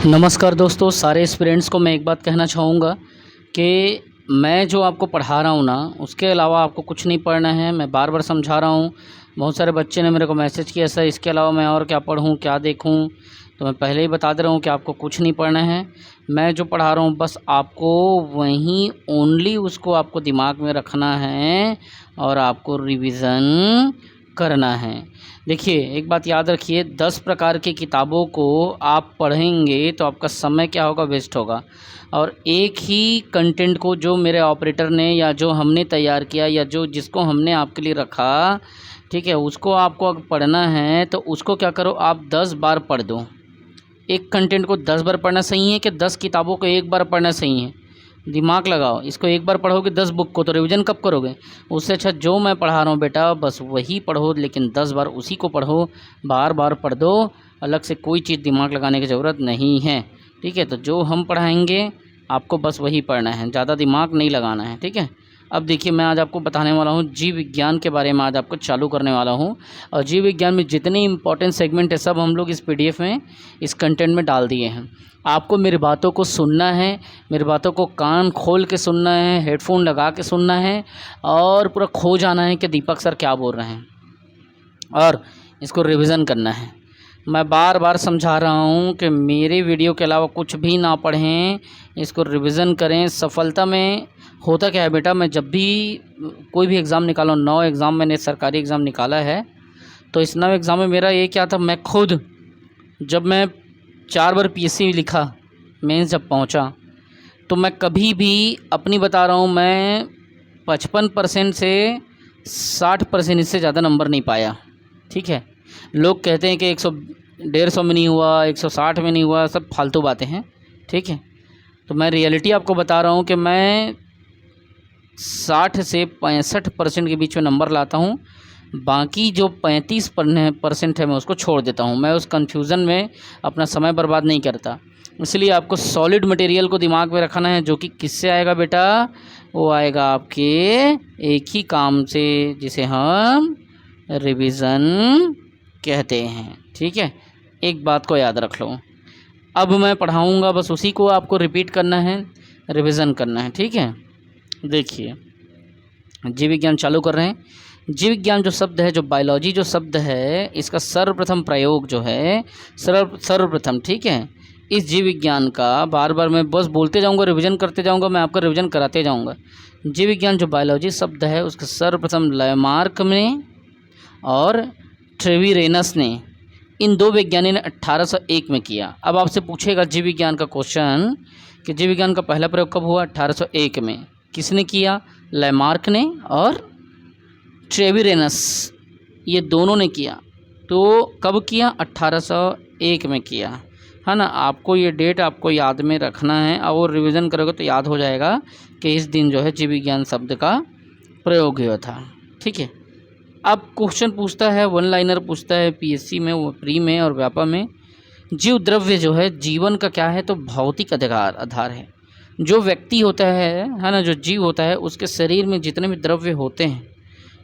नमस्कार दोस्तों, सारे एस्पिरेंट्स को मैं एक बात कहना चाहूँगा कि मैं जो आपको पढ़ा रहा हूँ ना, उसके अलावा आपको कुछ नहीं पढ़ना है। मैं बार बार समझा रहा हूँ। बहुत सारे बच्चे ने मेरे को मैसेज किया, सर इसके अलावा मैं और क्या पढ़ूँ, क्या देखूँ। तो मैं पहले ही बता दे रहा हूँ कि आपको कुछ नहीं पढ़ना है। मैं जो पढ़ा रहा हूँ बस आपको वहीं ओनली उसको आपको दिमाग में रखना है और आपको रिवीज़न करना है। देखिए, एक बात याद रखिए, 10 प्रकार की किताबों को आप पढ़ेंगे तो आपका समय क्या होगा, वेस्ट होगा। और एक ही कंटेंट को जो मेरे ऑपरेटर ने या जो हमने तैयार किया या जो जिसको हमने आपके लिए रखा, ठीक है, उसको आपको अगर पढ़ना है तो उसको क्या करो, आप 10 बार पढ़ दो। एक कंटेंट को 10 बार पढ़ना सही है कि 10 किताबों को एक बार पढ़ना सही है? दिमाग लगाओ। इसको एक बार पढ़ोगे 10 बुक को तो रिवीजन कब करोगे? उससे अच्छा जो मैं पढ़ा रहा हूँ बेटा बस वही पढ़ो, लेकिन 10 बार उसी को पढ़ो, बार बार पढ़ दो। अलग से कोई चीज़ दिमाग लगाने की ज़रूरत नहीं है, ठीक है। तो जो हम पढ़ाएंगे आपको बस वही पढ़ना है, ज़्यादा दिमाग नहीं लगाना है, ठीक है। अब देखिए, मैं आज आपको बताने वाला हूँ जीव विज्ञान के बारे में, आज आपको चालू करने वाला हूँ। और जीव विज्ञान में जितने इंपॉर्टेंट सेगमेंट है सब हम लोग इस PDF में, इस कंटेंट में डाल दिए हैं। आपको मेरी बातों को सुनना है, मेरी बातों को कान खोल के सुनना है, हेडफोन लगा के सुनना है और पूरा खो जाना है कि दीपक सर क्या बोल रहे हैं, और इसको रिवीजन करना है। मैं बार बार समझा रहा हूँ कि मेरे वीडियो के अलावा कुछ भी ना पढ़ें, इसको रिवीजन करें। सफलता में होता क्या है बेटा, मैं जब भी कोई भी एग्ज़ाम निकाला, 9 एग्ज़ाम मैंने सरकारी एग्ज़ाम निकाला है, तो इस 9 एग्ज़ाम में मेरा ये क्या था, मैं खुद जब मैं 4 बार PSC लिखा, मेंस जब पहुँचा, तो मैं कभी भी अपनी बता रहा हूँ, मैं 55% से 60% इससे ज़्यादा नंबर नहीं पाया, ठीक है। लोग कहते हैं कि 100-150 में नहीं हुआ, 160 में नहीं हुआ, सब फालतू बातें हैं, ठीक है। तो मैं रियलिटी आपको बता रहा हूँ कि मैं 60 से 65% के बीच में नंबर लाता हूँ। बाकी जो 35% है मैं उसको छोड़ देता हूँ। मैं उस कन्फ्यूज़न में अपना समय बर्बाद नहीं करता। इसलिए आपको सॉलिड मटेरियल को दिमाग में रखना है, जो कि किससे आएगा बेटा, वो आएगा आपके एक ही काम से, जिसे हम रिवीजन कहते हैं, ठीक है। एक बात को याद रख लो, अब मैं पढ़ाऊँगा बस उसी को आपको रिपीट करना है, रिवीजन करना है, ठीक है। देखिए, जीव विज्ञान चालू कर रहे हैं। जीव विज्ञान जो शब्द है, जो बायोलॉजी जो शब्द है, इसका सर्वप्रथम प्रयोग जो है, सर्वप्रथम, ठीक है, इस जीव विज्ञान का बार बार मैं बस बोलते जाऊंगा, रिवीजन करते जाऊंगा, मैं आपका रिवीजन कराते जाऊंगा। जीव विज्ञान जो बायोलॉजी शब्द है, उसका सर्वप्रथम लामार्क ने और ट्रेविरेनस ने, इन 2 वैज्ञानिक ने 1801 में किया। अब आपसे पूछेगा जीव विज्ञान का क्वेश्चन कि जीव विज्ञान का पहला प्रयोग कब हुआ? 1801 में। किसने किया? लामार्क ने और ट्रेविरेनस, ये दोनों ने किया। तो कब किया? 1801 में किया, है ना। आपको ये डेट आपको याद में रखना है, और रिवीजन करोगे तो याद हो जाएगा कि इस दिन जो है जीव विज्ञान शब्द का प्रयोग हुआ था, ठीक है। अब क्वेश्चन पूछता है, 1 लाइनर पूछता है PSC में, वो प्री में और व्यापा में। जीव द्रव्य जो है जीवन का क्या है, तो भौतिक आधार है। जो व्यक्ति होता है ना, जो जीव होता है, उसके शरीर में जितने भी द्रव्य होते हैं,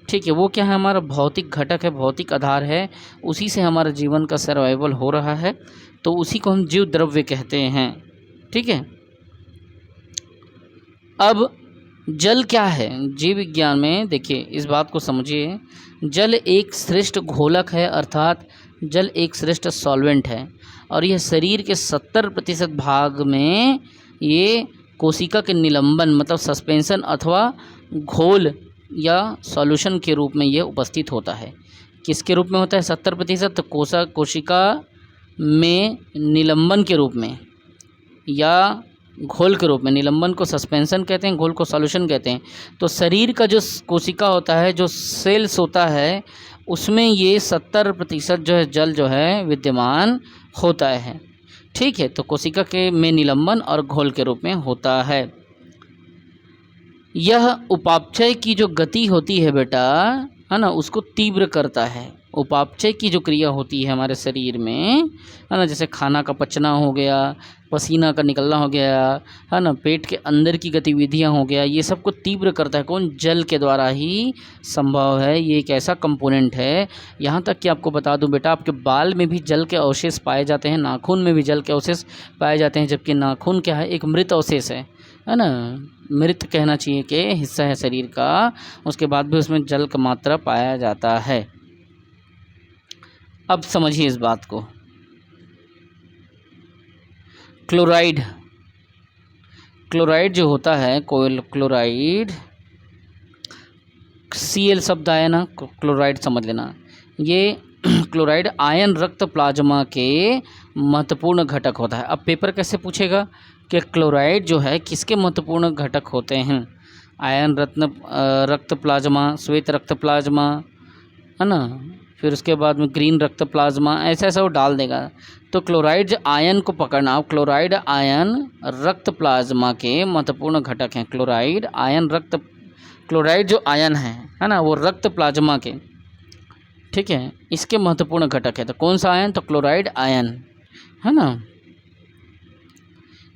ठीक है, वो क्या है, हमारा भौतिक घटक है, भौतिक आधार है। उसी से हमारा जीवन का सर्वाइवल हो रहा है, तो उसी को हम जीव द्रव्य कहते हैं, ठीक है। अब जल क्या है जीव विज्ञान में? देखिए, इस बात को समझिए, जल एक श्रेष्ठ घोलक है, अर्थात जल एक श्रेष्ठ सॉल्वेंट है, और यह शरीर के 70% भाग में ये कोशिका के निलंबन मतलब सस्पेंशन अथवा घोल या सॉल्यूशन के रूप में ये उपस्थित होता है। किसके रूप में होता है? 70%। तो कोशिका में निलंबन के रूप में या घोल के रूप में। निलंबन को सस्पेंशन कहते हैं, घोल को सॉल्यूशन कहते हैं। तो शरीर का जो कोशिका होता है, जो सेल्स होता है, उसमें ये 70% जो है जल जो है विद्यमान होता है, ठीक है। तो कोशिका के में निलंबन और घोल के रूप में होता है। यह उपापचय की जो गति होती है बेटा, है ना, उसको तीव्र करता है। उपापचय की जो क्रिया होती है हमारे शरीर में, है ना, जैसे खाना का पचना हो गया, पसीना का निकलना हो गया, है ना, पेट के अंदर की गतिविधियां हो गया, ये सब को तीव्र करता है कौन? जल के द्वारा ही संभव है। ये एक ऐसा कंपोनेंट है। यहाँ तक कि आपको बता दूं बेटा, आपके बाल में भी जल के अवशेष पाए जाते हैं, नाखून में भी जल के अवशेष पाए जाते हैं, जबकि नाखून क्या है? एक मृत अवशेष है ना, मृत कहना चाहिए कि हिस्सा है शरीर का, उसके बाद भी उसमें जल का मात्रा पाया जाता है। अब समझिए इस बात को। क्लोराइड जो होता है, क्लोराइड, Cl शब्द आया ना, क्लोराइड समझ लेना। ये क्लोराइड आयन रक्त प्लाज्मा के महत्वपूर्ण घटक होता है। अब पेपर कैसे पूछेगा कि क्लोराइड जो है किसके महत्वपूर्ण घटक होते हैं? आयन रक्त प्लाज्मा, श्वेत रक्त प्लाज्मा, है ना, फिर उसके बाद में ग्रीन रक्त प्लाज्मा, ऐसा ऐसा वो डाल देगा। तो क्लोराइड आयन को पकड़ना। अब क्लोराइड आयन रक्त प्लाज्मा के महत्वपूर्ण घटक हैं। क्लोराइड जो आयन है ना, वो रक्त प्लाज्मा के, ठीक है, इसके महत्वपूर्ण घटक है। तो कौन सा आयन? तो क्लोराइड आयन, है ना।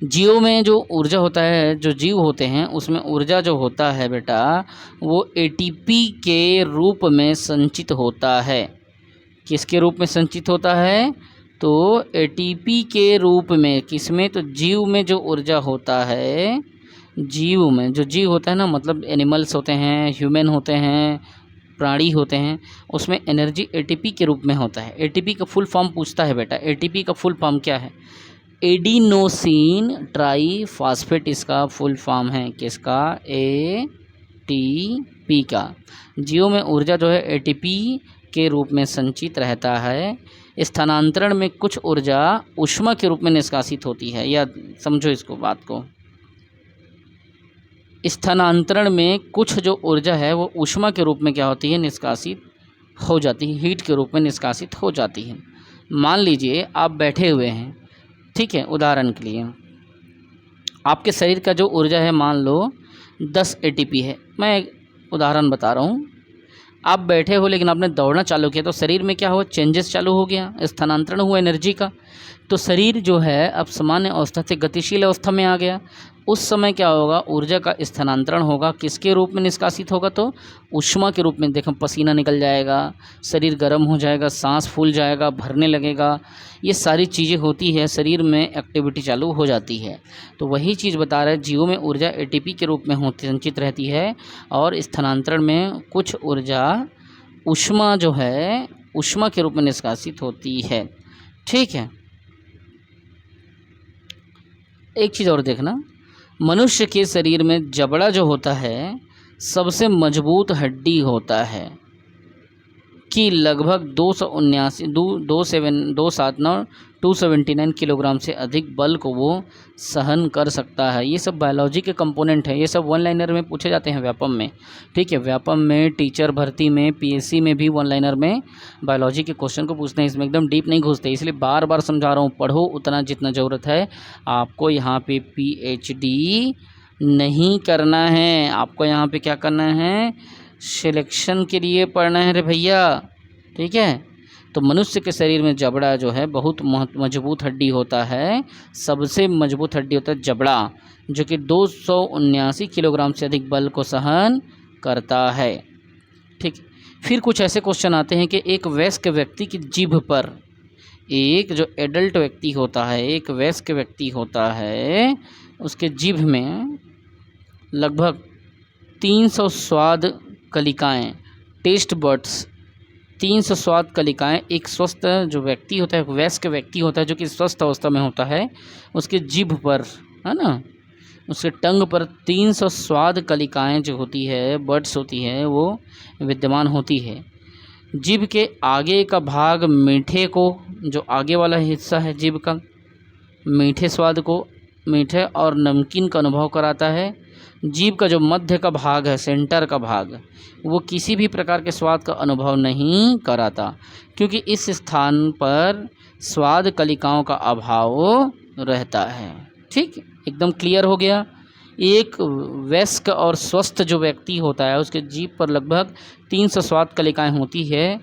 जीव में जो ऊर्जा होता है, जो जीव होते हैं उसमें ऊर्जा जो होता है बेटा, वो एटीपी के रूप में संचित होता है। किसके रूप में संचित होता है? तो एटीपी के रूप में। किसमें? तो जीव में जो ऊर्जा होता है, जीव में जो जीव होता है ना, मतलब एनिमल्स होते हैं, ह्यूमन होते हैं, प्राणी होते हैं, उसमें एनर्जी एटीपी के रूप में होता है। एटीपी का फुल फॉर्म पूछता है बेटा, एटीपी का फुल फॉर्म क्या है? एडिनोसिन ट्राईफॉस्फेट इसका फुल फॉर्म है। किसका? एटीपी का। जीव में ऊर्जा जो है एटीपी के रूप में संचित रहता है। स्थानांतरण में कुछ ऊर्जा ऊष्मा के रूप में निष्कासित होती है। या समझो इसको, बात को, स्थानांतरण में कुछ जो ऊर्जा है वो ऊष्मा के रूप में क्या होती है? निष्कासित हो जाती है, हीट के रूप में निष्कासित हो जाती है। मान लीजिए आप बैठे हुए हैं, ठीक है, उदाहरण के लिए आपके शरीर का जो ऊर्जा है मान लो 10 एटीपी है। मैं एक उदाहरण बता रहा हूँ। आप बैठे हो लेकिन आपने दौड़ना चालू किया तो शरीर में क्या हुआ? चेंजेस चालू हो गया, स्थानांतरण हुआ एनर्जी का। तो शरीर जो है अब सामान्य अवस्था से गतिशील अवस्था में आ गया। उस समय क्या होगा? ऊर्जा का स्थानांतरण होगा। किसके रूप में निष्कासित होगा? तो ऊष्मा के रूप में। देखो, पसीना निकल जाएगा, शरीर गर्म हो जाएगा, सांस फूल जाएगा, भरने लगेगा, ये सारी चीज़ें होती है, शरीर में एक्टिविटी चालू हो जाती है। तो वही चीज़ बता रहा है, जीवों में ऊर्जा एटीपी के रूप में होती संचित रहती है और स्थानांतरण में कुछ ऊर्जा ऊष्मा जो है ऊष्मा के रूप में निष्कासित होती है। ठीक है, एक चीज़ और देखना, मनुष्य के शरीर में जबड़ा जो होता है सबसे मजबूत हड्डी होता है कि लगभग 279 किलोग्राम से अधिक बल को वो सहन कर सकता है। ये सब बायोलॉजी के कंपोनेंट है। ये सब वन लाइनर में पूछे जाते हैं व्यापम में। ठीक है, व्यापम में, टीचर भर्ती में, पीएससी में भी वन लाइनर में बायोलॉजी के क्वेश्चन को पूछते हैं। इसमें एकदम डीप नहीं घुसते, इसलिए बार बार समझा रहा हूँ, पढ़ो उतना जितना ज़रूरत है। आपको यहाँ पे पीएचडी नहीं करना है, आपको यहाँ पे क्या करना है? सिलेक्शन के लिए पढ़ना है रे भैया। ठीक है, तो मनुष्य के शरीर में जबड़ा जो है बहुत मजबूत हड्डी होता है। सबसे मजबूत हड्डी होता है जबड़ा, जो कि 279 किलोग्राम से अधिक बल को सहन करता है। ठीक, फिर कुछ ऐसे क्वेश्चन आते हैं कि एक वयस्क व्यक्ति की जीभ पर, एक जो एडल्ट व्यक्ति होता है, एक वयस्क व्यक्ति होता है, उसके जीभ में लगभग 300 स्वाद कलिकाएँ, टेस्ट बड्स, 300 स्वाद कलिकाएँ एक स्वस्थ जो व्यक्ति होता है, एक वयस्क व्यक्ति होता है जो कि स्वस्थ अवस्था में होता है, उसके जीभ पर, है ना, उसके टंग पर 300 स्वाद कलिकाएँ जो होती है, बड्स होती है, वो विद्यमान होती है। जीभ के आगे का भाग मीठे को, जो आगे वाला हिस्सा है जीभ का, मीठे स्वाद को, मीठे और नमकीन का अनुभव कराता है। जीभ का जो मध्य का भाग है, सेंटर का भाग, वो किसी भी प्रकार के स्वाद का अनुभव नहीं कराता, क्योंकि इस स्थान पर स्वाद कलिकाओं का अभाव रहता है। ठीक, एकदम क्लियर हो गया। एक वयस्क और स्वस्थ जो व्यक्ति होता है उसके जीभ पर लगभग 300 स्वाद कलिकाएँ होती है।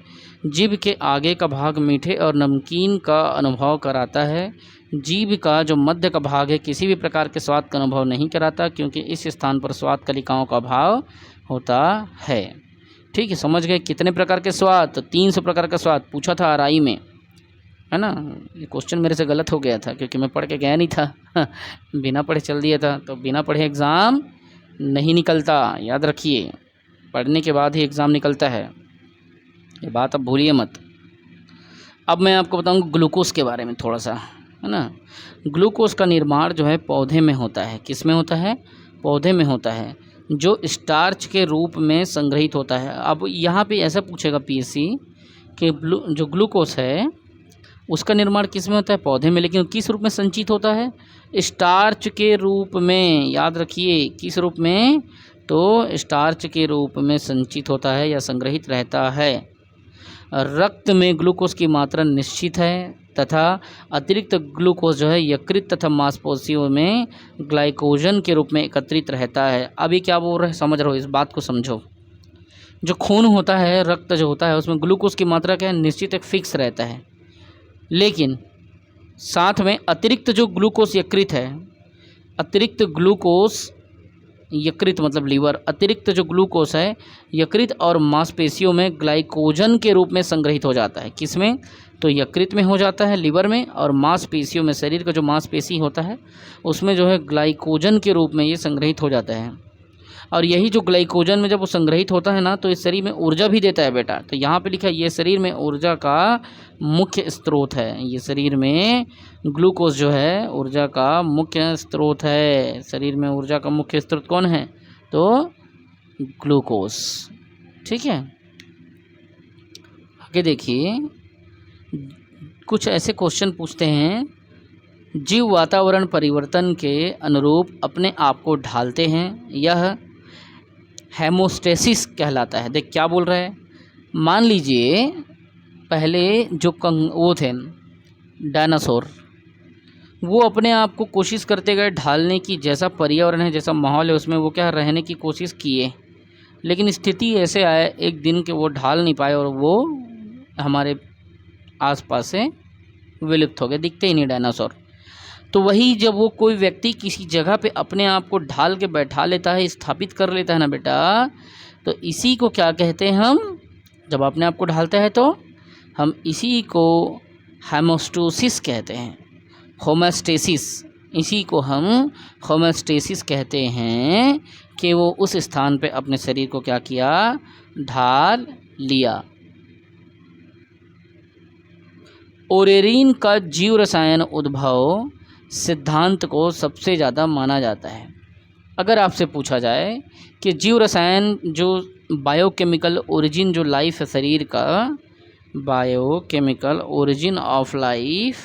जीभ के आगे का भाग मीठे और नमकीन का अनुभव कराता है। जीभ का जो मध्य का भाग है किसी भी प्रकार के स्वाद का अनुभव नहीं कराता, क्योंकि इस स्थान पर स्वाद कलिकाओं का अभाव होता है। ठीक है, समझ गए कितने प्रकार के स्वाद? तो 300 प्रकार का स्वाद पूछा था आरआई में, है ना। ये क्वेश्चन मेरे से गलत हो गया था क्योंकि मैं पढ़ के गया नहीं था बिना पढ़े चल दिया था, तो बिना पढ़े एग्ज़ाम नहीं निकलता, याद रखिए। पढ़ने के बाद ही एग्ज़ाम निकलता है, ये बात अब भूलिए मत। अब मैं आपको बताऊंगा ग्लूकोज के बारे में थोड़ा सा, है ना। ग्लूकोज का निर्माण जो है पौधे में होता है। किस में होता है? पौधे में होता है, जो स्टार्च के रूप में संग्रहित होता है। अब यहाँ पे ऐसा पूछेगा पीएससी कि जो ग्लूकोज है उसका निर्माण किस में होता है? पौधे में, लेकिन किस रूप में संचित होता है? स्टार्च के रूप में। याद रखिए किस रूप में? तो स्टार्च के रूप में संचित होता है या संग्रहित रहता है। रक्त में ग्लूकोज की मात्रा निश्चित है तथा अतिरिक्त ग्लूकोज जो है यकृत तथा मांसपेशियों में ग्लाइकोजन के रूप में एकत्रित रहता है। अभी क्या बोल रहे हैं, समझ रहे हो? इस बात को समझो। जो खून होता है, रक्त जो होता है, उसमें ग्लूकोज की मात्रा क्या है? निश्चित, एक फिक्स रहता है। लेकिन साथ में अतिरिक्त जो ग्लूकोज यकृत है, अतिरिक्त ग्लूकोज यकृत मतलब लीवर, अतिरिक्त जो ग्लूकोज है यकृत और मांसपेशियों में ग्लाइकोजन के रूप में संग्रहित हो जाता है। किस में? तो यकृत में हो जाता है, लीवर में, और मांसपेशियों में, शरीर का जो मांसपेशी होता है उसमें जो है ग्लाइकोजन के रूप में ये संग्रहित हो जाता है। और यही जो ग्लाइकोजन में जब वो संग्रहित होता है ना, तो इस शरीर में ऊर्जा भी देता है बेटा। तो यहाँ पे लिखा है ये शरीर में ऊर्जा का मुख्य स्रोत है। ये शरीर में ग्लूकोज जो है ऊर्जा का मुख्य स्रोत है। शरीर में ऊर्जा का मुख्य स्रोत कौन है? तो ग्लूकोज। ठीक है, आगे देखिए, कुछ ऐसे क्वेश्चन पूछते हैं। जीव वातावरण परिवर्तन के अनुरूप अपने आप को ढालते हैं, यह हेमोस्टेसिस कहलाता है। देख क्या बोल रहा है। मान लीजिए पहले जो वो थे डायनासोर, वो अपने आप को कोशिश करते गए ढालने की। जैसा पर्यावरण है, जैसा माहौल है, उसमें वो क्या रहने की कोशिश किए, लेकिन स्थिति ऐसे आए एक दिन के वो ढाल नहीं पाए और वो हमारे आसपास से विलुप्त हो गए, दिखते ही नहीं डायनासोर। तो वही जब वो कोई व्यक्ति किसी जगह पे अपने आप को ढाल के बैठा लेता है, स्थापित कर लेता है ना बेटा, तो इसी को क्या कहते हैं हम? जब अपने आप को ढालता है तो हम इसी को हेमोस्टेसिस कहते हैं। होमोस्टेसिस, इसी को हम होमोस्टेसिस कहते हैं कि वो उस स्थान पे अपने शरीर को क्या किया? ढाल लिया। ओरेरीन का जीव रसायन उद्भव सिद्धांत को सबसे ज़्यादा माना जाता है। अगर आपसे पूछा जाए कि जीव रसायन जो बायोकेमिकल ओरिजिन जो लाइफ है शरीर का, बायोकेमिकल ओरिजिन ऑफ लाइफ,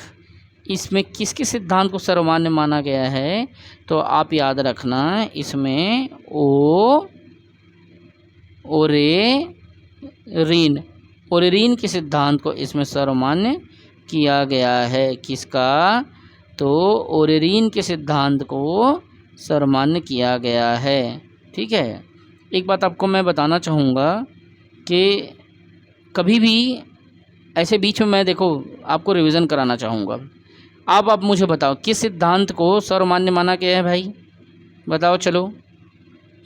इसमें किसके सिद्धांत को सर्वमान्य माना गया है? तो आप याद रखना, इसमें ओरेरीन के सिद्धांत को इसमें सर्वमान्य किया गया है। किसका? तो ओरेरीन के सिद्धांत को सर्वमान्य किया गया है। ठीक है, एक बात आपको मैं बताना चाहूँगा कि कभी भी ऐसे बीच में मैं देखो आपको रिवीजन कराना चाहूँगा। आप मुझे बताओ किस सिद्धांत को सर्वमान्य माना गया है भाई? बताओ चलो,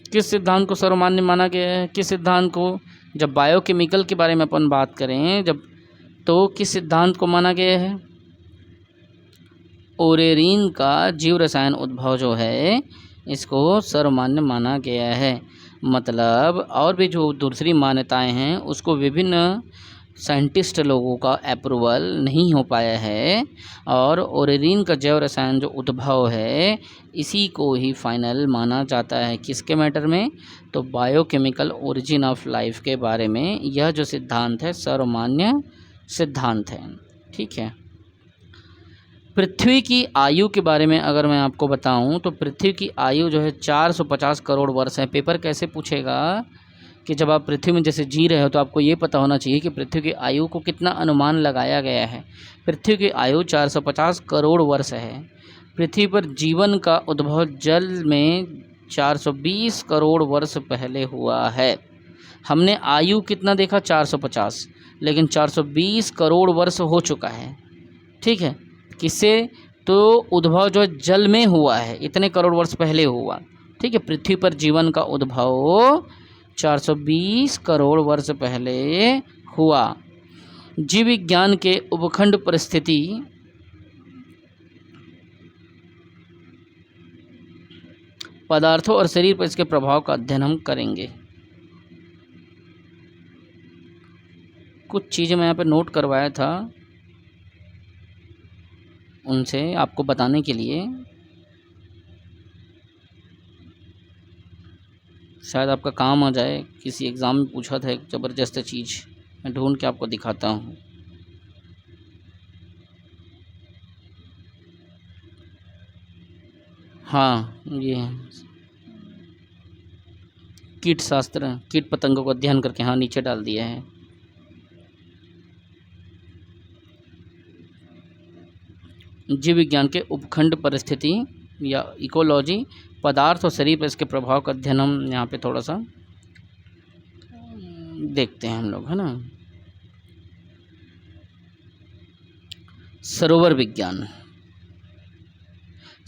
किस सिद्धांत को सर्वमान्य माना गया है? किस सिद्धांत को? जब बायोकेमिकल के बारे में अपन बात करें जब, तो किस सिद्धांत को माना गया है? ओरेरीन का जीव रसायन उद्भव जो है इसको सर्वमान्य माना गया है। मतलब और भी जो दूसरी मान्यताएं हैं उसको विभिन्न साइंटिस्ट लोगों का अप्रूवल नहीं हो पाया है, और ओरेरीन का जैव रसायन जो उद्भव है इसी को ही फाइनल माना जाता है। किसके मैटर में? तो बायोकेमिकल ओरिजिन ऑफ लाइफ के बारे में यह जो सिद्धांत है सर्वमान्य सिद्धांत है। ठीक है, पृथ्वी की आयु के बारे में अगर मैं आपको बताऊं तो पृथ्वी की आयु जो है 450 करोड़ वर्ष है। पेपर कैसे पूछेगा कि जब आप पृथ्वी में जैसे जी रहे हो तो आपको ये पता होना चाहिए कि पृथ्वी की आयु को कितना अनुमान लगाया गया है। पृथ्वी की आयु 450 करोड़ वर्ष है। पृथ्वी पर जीवन का उद्भव जल में 420 करोड़ वर्ष पहले हुआ है। हमने आयु कितना देखा 450, लेकिन 420 करोड़ वर्ष हो चुका है। ठीक है, किससे? तो उद्भव जो जल में हुआ है, इतने करोड़ वर्ष पहले हुआ। ठीक है, पृथ्वी पर जीवन का उद्भव 420 करोड़ वर्ष पहले हुआ। जीव विज्ञान के उपखंड परिस्थिति पदार्थों और शरीर पर इसके प्रभाव का अध्ययन हम करेंगे। कुछ चीज़ें मैं यहाँ पे नोट करवाया था उनसे आपको बताने के लिए, शायद आपका काम आ जाए। किसी एग्ज़ाम में पूछा था एक ज़बरदस्त चीज़, मैं ढूंढ के आपको दिखाता हूँ। हाँ, ये कीट शास्त्र, कीट पतंगों का अध्ययन करके, हाँ नीचे डाल दिया है। जीव विज्ञान के उपखंड परिस्थिति या इकोलॉजी, पदार्थ और शरीर पर इसके प्रभाव का अध्ययन हम यहाँ पे थोड़ा सा देखते हैं हम लोग, है ना। सरोवर विज्ञान,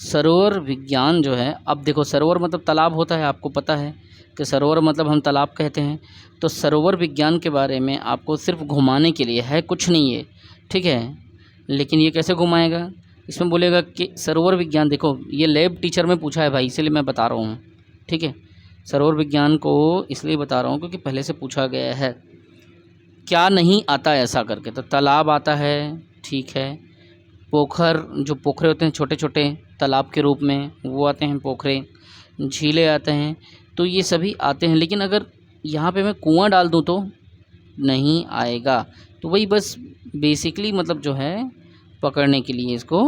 सरोवर विज्ञान जो है, अब देखो सरोवर मतलब तालाब होता है, आपको पता है कि सरोवर मतलब हम तालाब कहते हैं। तो सरोवर विज्ञान के बारे में आपको सिर्फ घुमाने के लिए है, कुछ नहीं है। ठीक है, लेकिन ये कैसे घुमाएगा? इसमें बोलेगा कि सरोवर विज्ञान, देखो ये लैब टीचर में पूछा है भाई, इसीलिए मैं बता रहा हूँ। ठीक है, सरोवर विज्ञान को इसलिए बता रहा हूँ क्योंकि पहले से पूछा गया है। क्या नहीं आता ऐसा करके, तो तालाब आता है, ठीक है। पोखर, जो पोखरे होते हैं छोटे छोटे तालाब के रूप में, वो आते हैं पोखरे। झीलें आते हैं, तो ये सभी आते हैं। लेकिन अगर यहाँ पे मैं कुआं डाल दूँ तो नहीं आएगा। तो वही बस बेसिकली मतलब जो है पकड़ने के लिए इसको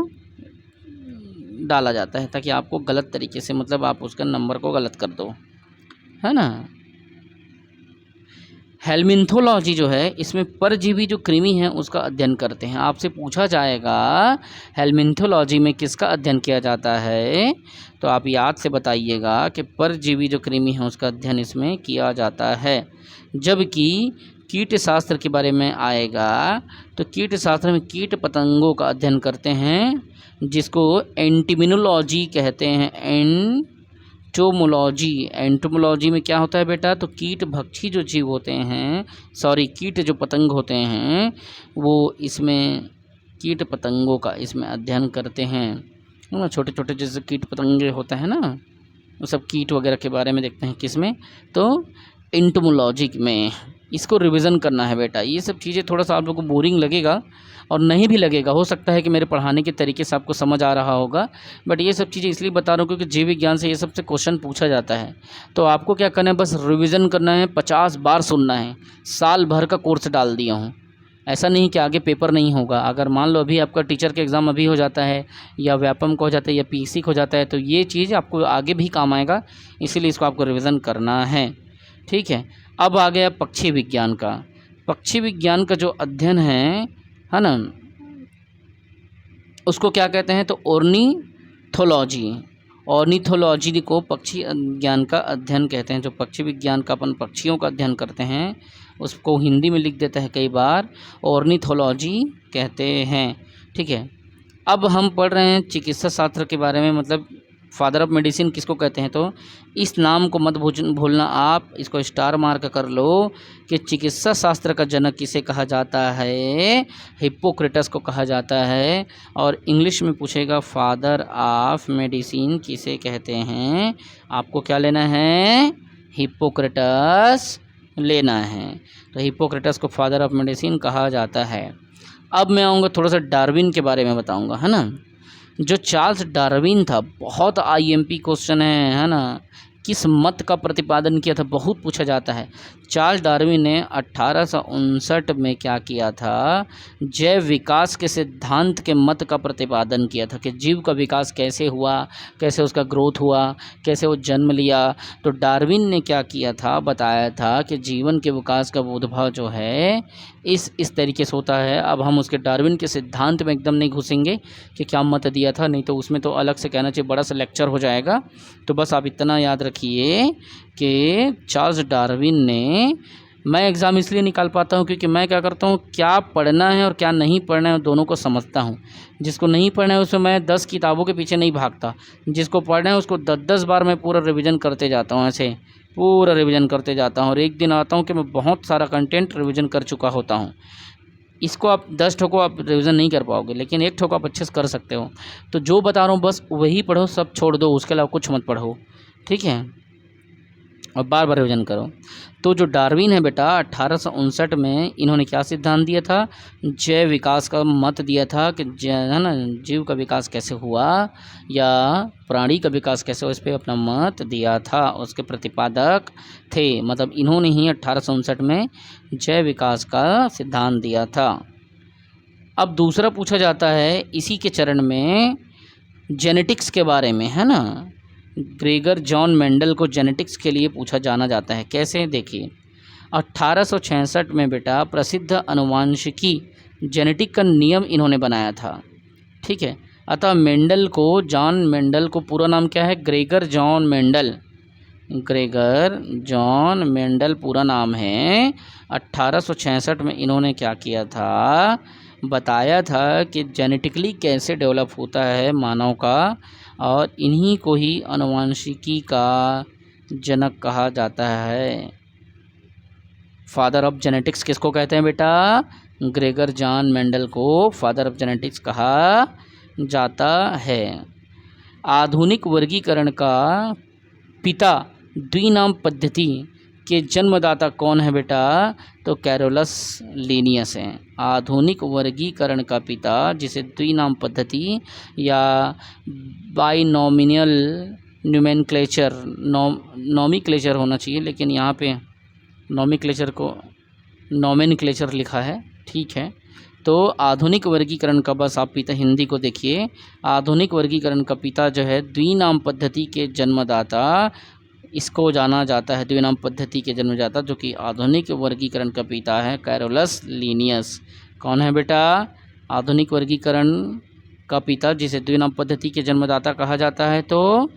डाला जाता है, ताकि आपको गलत तरीके से, मतलब आप उसका नंबर को गलत कर दो, है ना। हेल्मिन्थोलॉजी जो है, इसमें परजीवी जो कृमि है उसका अध्ययन करते हैं। आपसे पूछा जाएगा हेल्मिन्थोलॉजी में किसका अध्ययन किया जाता है, तो आप याद से बताइएगा कि परजीवी जो कृमि है उसका अध्ययन इसमें किया जाता है। जबकि कीट शास्त्र के बारे में आएगा तो कीट शास्त्र में कीट पतंगों का अध्ययन करते हैं, जिसको एंटिमिनोलॉजी कहते हैं। एंटोमोलॉजी में क्या होता है बेटा, तो कीट भक्षी जो जीव होते हैं, कीट जो पतंग होते हैं, वो इसमें कीट पतंगों का इसमें अध्ययन करते हैं। छोटे छोटे जैसे कीट पतंगे होते हैं ना, वो सब कीट वगैरह के बारे में देखते हैं किसमें, तो एंटोमोलॉजी में। इसको रिवीजन करना है बेटा। ये सब चीज़ें थोड़ा सा आप लोगों को बोरिंग लगेगा और नहीं भी लगेगा, हो सकता है कि मेरे पढ़ाने के तरीके से आपको समझ आ रहा होगा, बट ये सब चीज़ें इसलिए बता रहा हूँ क्योंकि जीव विज्ञान से ये सबसे क्वेश्चन पूछा जाता है। तो आपको क्या करना है, बस रिवीजन करना है, 50 बार सुनना है। साल भर का कोर्स डाल दिया हूँ, ऐसा नहीं कि आगे पेपर नहीं होगा। अगर मान लो अभी आपका टीचर का एग्ज़ाम अभी हो जाता है, या व्यापम का हो जाता है, या पीसी का हो जाता है, तो ये चीज़ आपको आगे भी काम आएगा, इसीलिए इसको आपको रिवीजन करना है। ठीक है, अब आ गया पक्षी विज्ञान का। पक्षी विज्ञान का जो अध्ययन है ना, उसको क्या कहते हैं, तो ऑर्निथोलॉजी। ऑर्निथोलॉजी को पक्षी विज्ञान का अध्ययन कहते हैं। जो पक्षी विज्ञान का अपन पक्षियों का अध्ययन करते हैं, उसको हिंदी में लिख देता है कई बार, ऑर्निथोलॉजी कहते हैं। ठीक है, अब हम पढ़ रहे हैं चिकित्सा शास्त्र के बारे में, मतलब फादर ऑफ मेडिसिन किसको कहते हैं। तो इस नाम को मत भूलना, आप इसको स्टार मार्क कर लो कि चिकित्सा शास्त्र का जनक किसे कहा जाता है, हिप्पोक्रेटस को कहा जाता है। और इंग्लिश में पूछेगा फादर ऑफ मेडिसिन किसे कहते हैं, आपको क्या लेना है, हिप्पोक्रेटस लेना है। तो हिप्पोक्रेटस को फादर ऑफ मेडिसिन कहा जाता है। अब मैं आऊँगा थोड़ा सा डार्विन के बारे में बताऊँगा, है ना। जो चार्ल्स डार्विन था, बहुत आईएमपी क्वेश्चन है ना, किस मत का प्रतिपादन किया था, बहुत पूछा जाता है। चार्ल्स डार्विन ने 1859 में क्या किया था, जैव विकास के सिद्धांत के मत का प्रतिपादन किया था कि जीव का विकास कैसे हुआ, कैसे उसका ग्रोथ हुआ, कैसे वो जन्म लिया। तो डार्विन ने क्या किया था, बताया था कि जीवन के विकास का उद्भव जो है इस तरीके से होता है। अब हम उसके डार्विन के सिद्धांत में एकदम नहीं घुसेंगे कि क्या मत दिया था, नहीं तो उसमें तो अलग से कहना चाहिए, बड़ा सा लेक्चर हो जाएगा। तो बस आप इतना याद रखिए कि चार्ल्स डार्विन ने, मैं एग्ज़ाम इसलिए निकाल पाता हूँ क्योंकि मैं क्या करता हूँ, क्या पढ़ना है और क्या नहीं पढ़ना है दोनों को समझता हूँ। जिसको नहीं पढ़ना है उसमें मैं 10 किताबों के पीछे नहीं भागता, जिसको पढ़ना है उसको 10-10 बार मैं पूरा रिवीजन करते जाता हूँ, ऐसे पूरा रिवीजन करते जाता हूँ। और एक दिन आता हूँ कि मैं बहुत सारा कंटेंट रिवीजन कर चुका होता हूँ। इसको आप 10 ठोको आप रिवीजन नहीं कर पाओगे, लेकिन 1 ठोको आप अच्छे से कर सकते हो। तो जो बता रहा हूँ बस वही पढ़ो, सब छोड़ दो, उसके अलावा कुछ मत पढ़ो, ठीक है, और बार बार रिवीजन करो। तो जो डार्विन है बेटा, 1859 में इन्होंने क्या सिद्धांत दिया था, जैव विकास का मत दिया था कि है ना, जीव का विकास कैसे हुआ या प्राणी का विकास कैसे हुआ, इस पर अपना मत दिया था। उसके प्रतिपादक थे, मतलब इन्होंने ही 1859 में जैव विकास का सिद्धांत दिया था। अब दूसरा पूछा जाता है इसी के चरण में जेनेटिक्स के बारे में, है ना। ग्रेगर जॉन मेंडल को जेनेटिक्स के लिए पूछा जाना जाता है। कैसे, देखिए 1866 में बेटा प्रसिद्ध अनुवांशिकी जेनेटिक का नियम इन्होंने बनाया था, ठीक है। अतः मेंडल को, जॉन मेंडल को पूरा नाम क्या है, Gregor John Mendel, Gregor John Mendel पूरा नाम है। 1866 में इन्होंने क्या किया था, बताया था कि जेनेटिकली कैसे डेवलप होता है मानव का, और इन्हीं को ही आनुवंशिकी का जनक कहा जाता है। फादर ऑफ जेनेटिक्स किसको कहते हैं बेटा, ग्रेगर जॉन मेंडल को फादर ऑफ जेनेटिक्स कहा जाता है। आधुनिक वर्गीकरण का पिता द्विनाम पद्धति के जन्मदाता कौन है बेटा, तो कैरोलस लीनियस है। आधुनिक वर्गीकरण का पिता, जिसे द्विनाम पद्धति या बाइनोमिनल न्यूमेनक्लेचर, नोमेनक्लेचर होना चाहिए, लेकिन यहाँ पे नोमेनक्लेचर को नोमेनक्लेचर लिखा है, ठीक है। तो आधुनिक वर्गीकरण का, बस आप पिता हिंदी को देखिए, आधुनिक वर्गीकरण का पिता जो है द्विनाम पद्धति के जन्मदाता, इसको जाना जाता है द्विनाम पद्धति के जन्मदाता, जो कि आधुनिक वर्गीकरण का पिता है, कैरोलस लीनियस। कौन है बेटा, आधुनिक वर्गीकरण का पिता जिसे द्विनाम पद्धति के जन्मदाता कहा जाता है, तो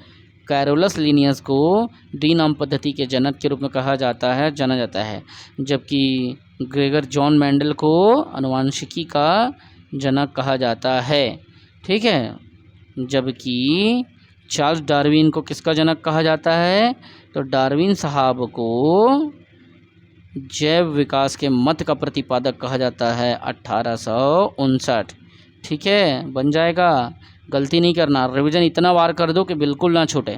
कैरोलस लीनियस को द्विनाम पद्धति के जनक के रूप में कहा जाता है, जाना जाता है। जबकि ग्रेगर जॉन मेंडल को आनुवंशिकी का जनक कहा जाता है, ठीक है। जबकि चार्ल्स डार्विन को किसका जनक कहा जाता है, तो डार्विन साहब को जैव विकास के मत का प्रतिपादक कहा जाता है 1859, ठीक है। बन जाएगा, गलती नहीं करना, रिवीजन इतना बार कर दो कि बिल्कुल ना छूटे।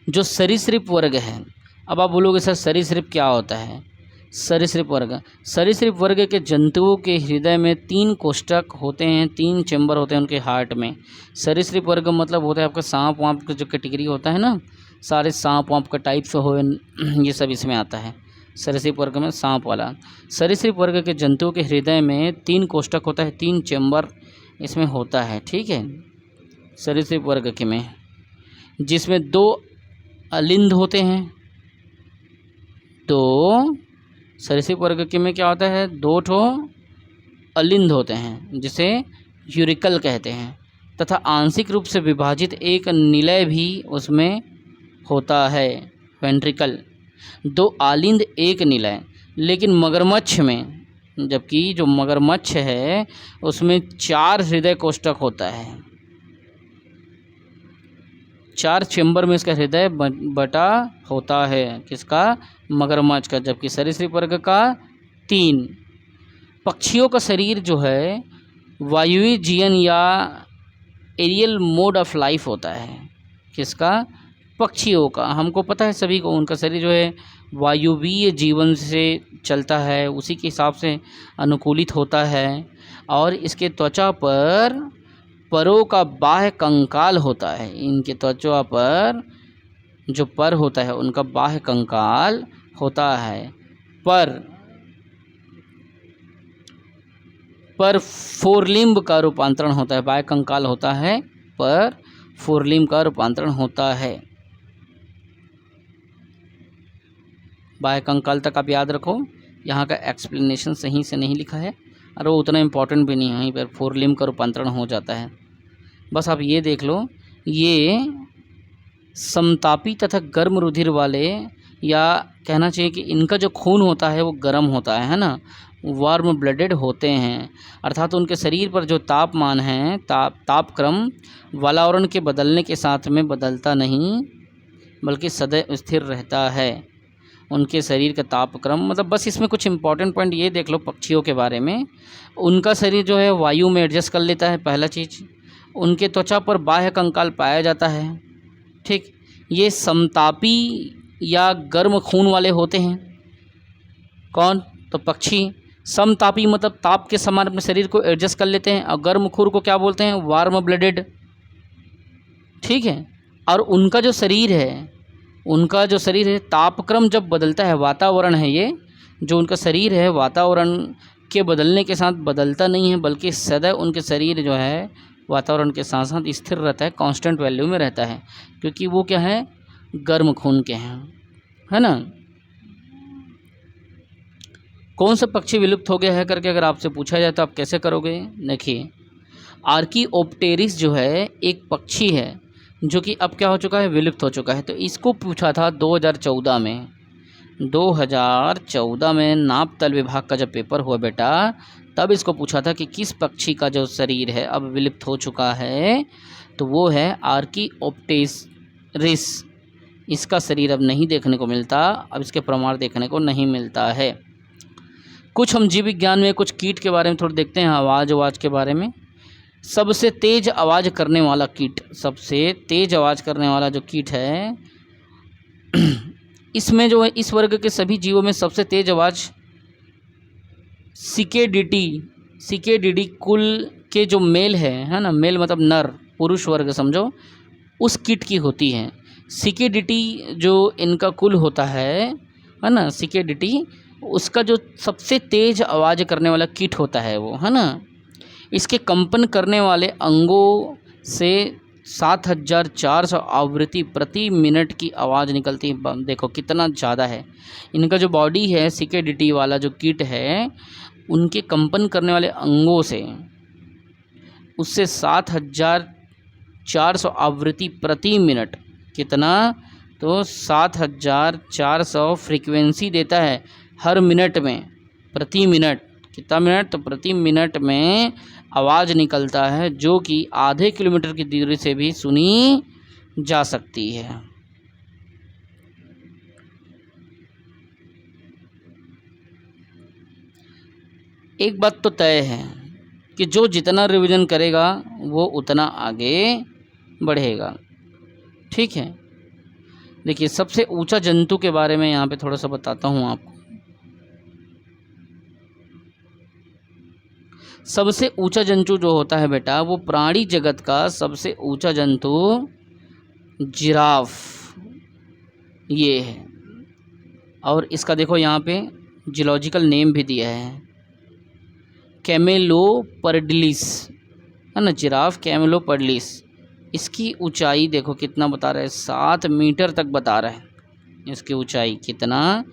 जो सरीसृप वर्ग है, अब आप बोलोगे सर सरीसृप क्या होता है, सरीसृप वर्ग, सरीसृप वर्ग के जंतुओं के हृदय में 3 कोष्ठक होते हैं, 3 चैम्बर होते हैं उनके हार्ट में। सरीसृप वर्ग मतलब होता है आपका सांप वाँप का जो कैटेगरी होता है ना, सारे सांप वाँप का टाइप्स हो, ये सब इसमें आता है सरीसृप वर्ग में, सांप वाला। सरीसृप वर्ग के जंतुओं के हृदय में 3 कोष्ठक होता है, 3 चैम्बर इसमें होता है, ठीक है, सरीसृप वर्ग के में, जिसमें 2 अलिंद होते हैं, 2 सरीसृप वर्ग के में क्या होता है, 2 ठो अलिंद होते हैं जिसे यूरिकल कहते हैं, तथा आंशिक रूप से विभाजित एक निलय भी उसमें होता है, वेंट्रिकल। 2 आलिंद 1 निलय। लेकिन मगरमच्छ में, जबकि जो मगरमच्छ है उसमें 4 हृदय कोष्ठक होता है, 4 चैम्बर में इसका हृदय बटा होता है, किसका, मगरमच्छ का। जबकि सरीसृप वर्ग का 3। पक्षियों का शरीर जो है वायुवीय जीवन या एरियल मोड ऑफ लाइफ होता है, किसका, पक्षियों का। हमको पता है सभी को, उनका शरीर जो है वायुवीय जीवन से चलता है, उसी के हिसाब से अनुकूलित होता है। और इसके त्वचा पर परों का बाह्य कंकाल होता है, इनके त्वचा पर जो पर होता है उनका बाह्य कंकाल होता है। पर फोरलिम्ब का रूपांतरण होता है, बाह्य कंकाल होता है पर फोरलिम्ब का रूपांतरण होता है। बाह्य कंकाल तक आप याद रखो, यहाँ का एक्सप्लेनेशन सही से नहीं लिखा है और वो उतना इम्पोर्टेंट भी नहीं है, वहीं पर फोरलिम का रूपांतरण हो जाता है। बस आप ये देख लो, ये समतापी तथा गर्म रुधिर वाले, या कहना चाहिए कि इनका जो खून होता है वो गर्म होता है ना, वार्म ब्लडेड होते हैं, अर्थात उनके शरीर पर जो तापमान है, तापक्रम वातावरण के बदलने के साथ में बदलता नहीं बल्कि सदैव स्थिर रहता है। उनके शरीर का तापक्रम, मतलब बस इसमें कुछ इंपॉर्टेंट पॉइंट ये देख लो पक्षियों के बारे में, उनका शरीर जो है वायु में एडजस्ट कर लेता है, पहला चीज़। उनके त्वचा पर बाह्य कंकाल पाया जाता है, ठीक। ये समतापी या गर्म खून वाले होते हैं। कौन? तो पक्षी। समतापी मतलब ताप के समान अपने शरीर को एडजस्ट कर लेते हैं, और गर्म खूर को क्या बोलते हैं? वार्म ब्लडेड, ठीक है। और उनका जो शरीर है, तापक्रम जब बदलता है, वातावरण है ये, जो उनका शरीर है वातावरण के बदलने के साथ बदलता नहीं है बल्कि सदैव उनके शरीर जो है वातावरण के साथ साथ स्थिर रहता है, कांस्टेंट वैल्यू में रहता है, क्योंकि वो क्या है? गर्म खून के हैं, है ना। कौन सा पक्षी विलुप्त हो गया है करके अगर आपसे पूछा जाए तो आप कैसे करोगे? देखिए, आर्कियोप्टेरिस जो है एक पक्षी है जो कि अब क्या हो चुका है? विलुप्त हो चुका है। तो इसको पूछा था 2014 में, 2014 में नापतल विभाग का जब पेपर हुआ बेटा, तब इसको पूछा था कि किस पक्षी का जो शरीर है अब विलुप्त हो चुका है, तो वो है आर्कियोप्टेरिस। इसका शरीर अब नहीं देखने को मिलता, अब इसके प्रमाण देखने को नहीं मिलता है। कुछ हम जीव विज्ञान में कुछ कीट के बारे में थोड़ा देखते हैं, आवाज़ के बारे में। सबसे तेज़ आवाज़ करने वाला कीट, सबसे तेज़ आवाज़ करने वाला जो कीट है, इसमें जो है इस वर्ग के सभी जीवों में सबसे तेज़ आवाज़ सिकेडिडी कुल के जो मेल है ना, मेल मतलब नर, पुरुष वर्ग समझो, उस कीट की होती है। सिकेडिटी जो इनका कुल होता है ना, सिकेडिटी, उसका जो सबसे तेज़ आवाज़ करने वाला कीट होता है वो, है ना। इसके कंपन करने वाले अंगों से 7400 आवृत्ति प्रति मिनट की आवाज़ निकलती है। देखो कितना ज़्यादा है। इनका जो बॉडी है, सिकेडिटी वाला जो कीट है, उनके कंपन करने वाले अंगों से उससे 7400 आवृत्ति प्रति मिनट, कितना? तो 7400 फ्रीक्वेंसी देता है हर मिनट में, प्रति मिनट। कितना मिनट? तो प्रति मिनट में आवाज़ निकलता है, जो कि आधे किलोमीटर की दूरी से भी सुनी जा सकती है। एक बात तो तय है कि जो जितना रिवीजन करेगा वो उतना आगे बढ़ेगा, ठीक है। देखिए, सबसे ऊंचा जंतु के बारे में यहाँ पे थोड़ा सा बताता हूँ आपको। सबसे ऊंचा जंतु जो होता है बेटा, वो प्राणी जगत का सबसे ऊंचा जंतु जिराफ ये है। और इसका देखो यहाँ पे जियोलॉजिकल नेम भी दिया है, कैमेलोपर्डिलिस, है ना, जिराफ कैमेलोपर्डिलिस। इसकी ऊंचाई देखो कितना बता रहा है, 7 मीटर तक बता रहा है इसकी ऊंचाई। कितना?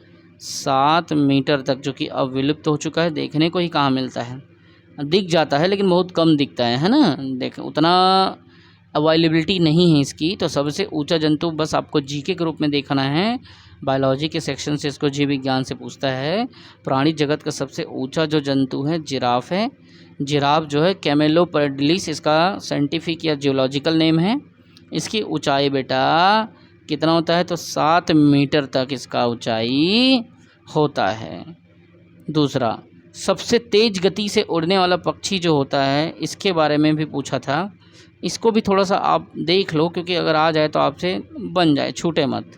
7 मीटर तक, जो कि अब विलुप्त हो चुका है, देखने को ही कहाँ मिलता है। दिख जाता है लेकिन बहुत कम दिखता है ना, देख उतना अवेलेबिलिटी नहीं है इसकी। तो सबसे ऊंचा जंतु बस आपको जीके के रूप में देखना है, बायोलॉजी के सेक्शन से इसको जीव विज्ञान से पूछता है। प्राणी जगत का सबसे ऊंचा जो जंतु है जिराफ है। जिराफ जो है कैमेलोपर्डिलिस इसका साइंटिफिक या जियोलॉजिकल नेम है। इसकी ऊंचाई बेटा कितना होता है? तो 7 मीटर तक इसका ऊंचाई होता है। दूसरा, सबसे तेज़ गति से उड़ने वाला पक्षी जो होता है, इसके बारे में भी पूछा था। इसको भी थोड़ा सा आप देख लो, क्योंकि अगर आ जाए तो आपसे बन जाए, छूटे मत,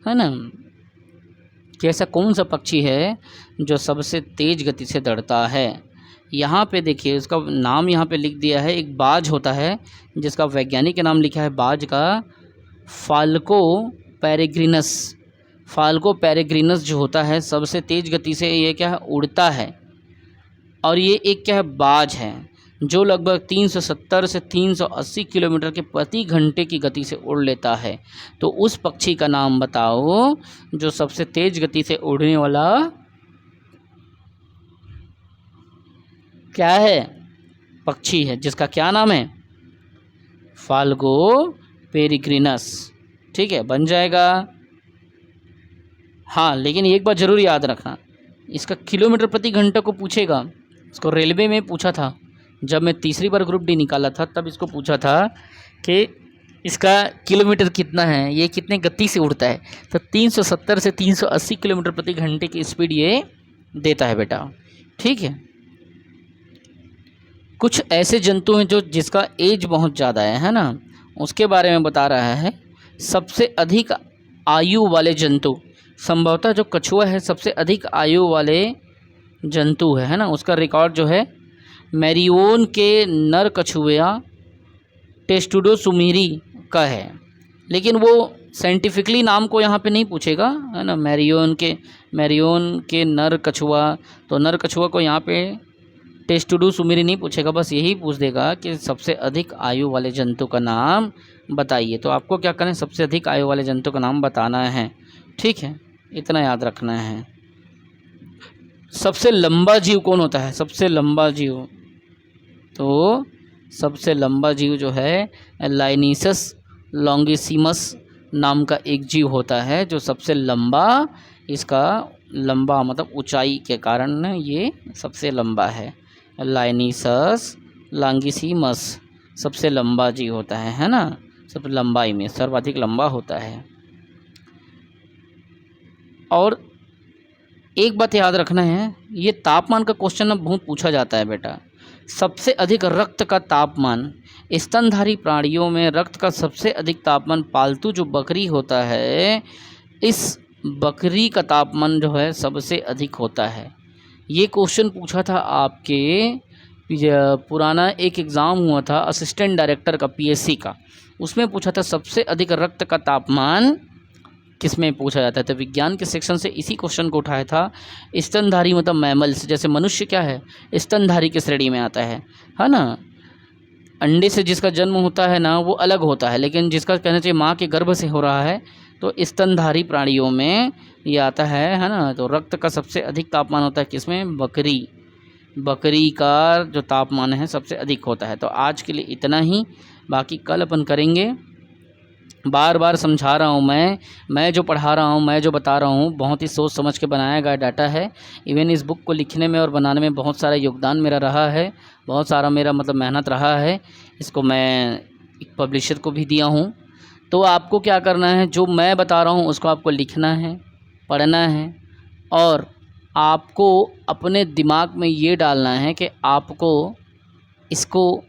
है ना। कि ऐसा कौन सा पक्षी है जो सबसे तेज़ गति से दौड़ता है। यहाँ पे देखिए, उसका नाम यहाँ पे लिख दिया है। एक बाज होता है जिसका वैज्ञानिक नाम लिखा है बाज का, फाल्को पेरेग्रिनस। फाल्को पेरेग्रिनस जो होता है सबसे तेज़ गति से ये क्या है? उड़ता है। और ये एक क्या है? बाज है, जो लगभग 370 से 380 किलोमीटर के प्रति घंटे की गति से उड़ लेता है। तो उस पक्षी का नाम बताओ जो सबसे तेज़ गति से उड़ने वाला क्या है, पक्षी है, जिसका क्या नाम है, फाल्गो पेरिग्रिनस। ठीक है, बन जाएगा। हाँ, लेकिन एक बात ज़रूर याद रखना, इसका किलोमीटर प्रति घंटा को पूछेगा। इसको रेलवे में पूछा था, जब मैं तीसरी बार ग्रुप डी निकाला था तब इसको पूछा था कि इसका किलोमीटर कितना है, ये कितने गति से उड़ता है। तो 370 से 380 किलोमीटर प्रति घंटे की स्पीड ये देता है बेटा। ठीक है, कुछ ऐसे जंतु हैं जो जिसका एज बहुत ज़्यादा है ना, उसके बारे में बता रहा है। सबसे अधिक आयु वाले जंतु, संभवतः जो कछुआ है सबसे अधिक आयु वाले जंतु है ना। उसका रिकॉर्ड जो है मैरियोन के नर कछुआ टेस्टुडो सुमीरी का है, लेकिन वो साइंटिफिकली नाम को यहाँ पे नहीं पूछेगा है ना। मैरियोन के नर कछुआ, तो नर कछुआ को यहाँ पे टेस्टुडो सुमीरी नहीं पूछेगा, बस यही पूछ देगा कि सबसे अधिक आयु वाले जंतु का नाम बताइए। तो आपको क्या करना है, सबसे अधिक आयु वाले जंतु का नाम बताना है। ठीक है, इतना याद रखना है। सबसे लंबा जीव कौन होता है, सबसे लंबा जीव, तो सबसे लंबा जीव जो है लाइनिसस लॉन्गिसिमस नाम का एक जीव होता है, जो सबसे लंबा, इसका लंबा मतलब ऊंचाई के कारण ये सबसे लंबा है। लाइनिसस लॉन्गिसिमस सबसे लंबा जीव होता है ना, सबसे लंबाई में सर्वाधिक लंबा होता है। और एक बात याद रखना है, ये तापमान का क्वेश्चन अब बहुत पूछा जाता है बेटा। सबसे अधिक रक्त का तापमान, स्तनधारी प्राणियों में रक्त का सबसे अधिक तापमान पालतू जो बकरी होता है, इस बकरी का तापमान जो है सबसे अधिक होता है। ये क्वेश्चन पूछा था आपके पुराना एक एग्ज़ाम हुआ था असिस्टेंट डायरेक्टर का, पीएससी का, उसमें पूछा था सबसे अधिक रक्त का तापमान किस में पूछा जाता है। तो विज्ञान के सेक्शन से इसी क्वेश्चन को उठाया था। स्तनधारी मतलब मैमल्स, जैसे मनुष्य क्या है, स्तनधारी की श्रेणी में आता है ना। अंडे से जिसका जन्म होता है ना वो अलग होता है, लेकिन जिसका कहना चाहिए माँ के गर्भ से हो रहा है, तो स्तनधारी प्राणियों में ये आता है ना। तो रक्त का सबसे अधिक तापमान होता है किसमें, बकरी का जो तापमान है सबसे अधिक होता है। तो आज के लिए इतना ही, बाकी कल अपन करेंगे। बार बार समझा रहा हूँ मैं जो पढ़ा रहा हूँ, मैं जो बता रहा हूँ, बहुत ही सोच समझ के बनाया गया डाटा है। इवन इस बुक को लिखने में और बनाने में बहुत सारा योगदान मेरा रहा है, बहुत सारा मेरा मतलब मेहनत रहा है। इसको मैं एक पब्लिशर को भी दिया हूँ। तो आपको क्या करना है, जो मैं बता रहा हूँ उसको आपको लिखना है, पढ़ना है, और आपको अपने दिमाग में ये डालना है कि आपको इसको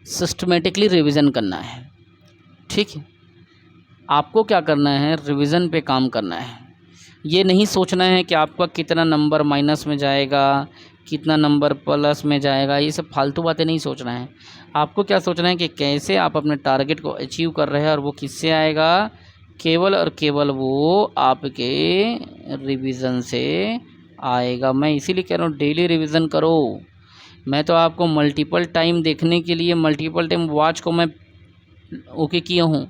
सिस्टमेटिकली रिवीजन करना है। ठीक है, आपको क्या करना है, रिवीजन पे काम करना है। ये नहीं सोचना है कि आपका कितना नंबर माइनस में जाएगा, कितना नंबर प्लस में जाएगा, ये सब फालतू बातें नहीं सोचना है। आपको क्या सोचना है कि कैसे आप अपने टारगेट को अचीव कर रहे हैं, और वो किससे आएगा, केवल और केवल वो आपके रिवीजन से आएगा। मैं इसीलिए कह रहा हूँ डेली रिवीजन करो। मैं तो आपको मल्टीपल टाइम देखने के लिए मल्टीपल टाइम वॉच को मैं ओके किया हूँ।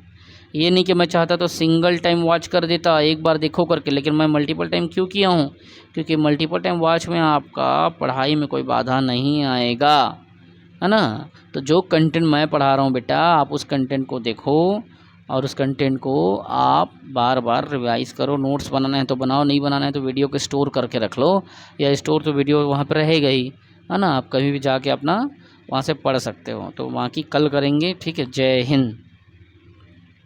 ये नहीं कि मैं चाहता तो सिंगल टाइम वॉच कर देता, एक बार देखो करके, लेकिन मैं मल्टीपल टाइम क्यों किया हूँ, क्योंकि मल्टीपल टाइम वॉच में आपका पढ़ाई में कोई बाधा नहीं आएगा, है ना। तो जो कंटेंट मैं पढ़ा रहा हूँ बेटा, आप उस कंटेंट को देखो, और उस कंटेंट को आप बार बार रिवाइज़ करो। नोट्स बनाना है तो बनाओ, नहीं बनाना है तो वीडियो को स्टोर करके रख लो, या स्टोर तो वीडियो वहाँ पर रहेगा ही, है ना। आप कभी भी जाके अपना वहाँ से पढ़ सकते हो। तो वहाँ की कल करेंगे। ठीक है, जय हिंद।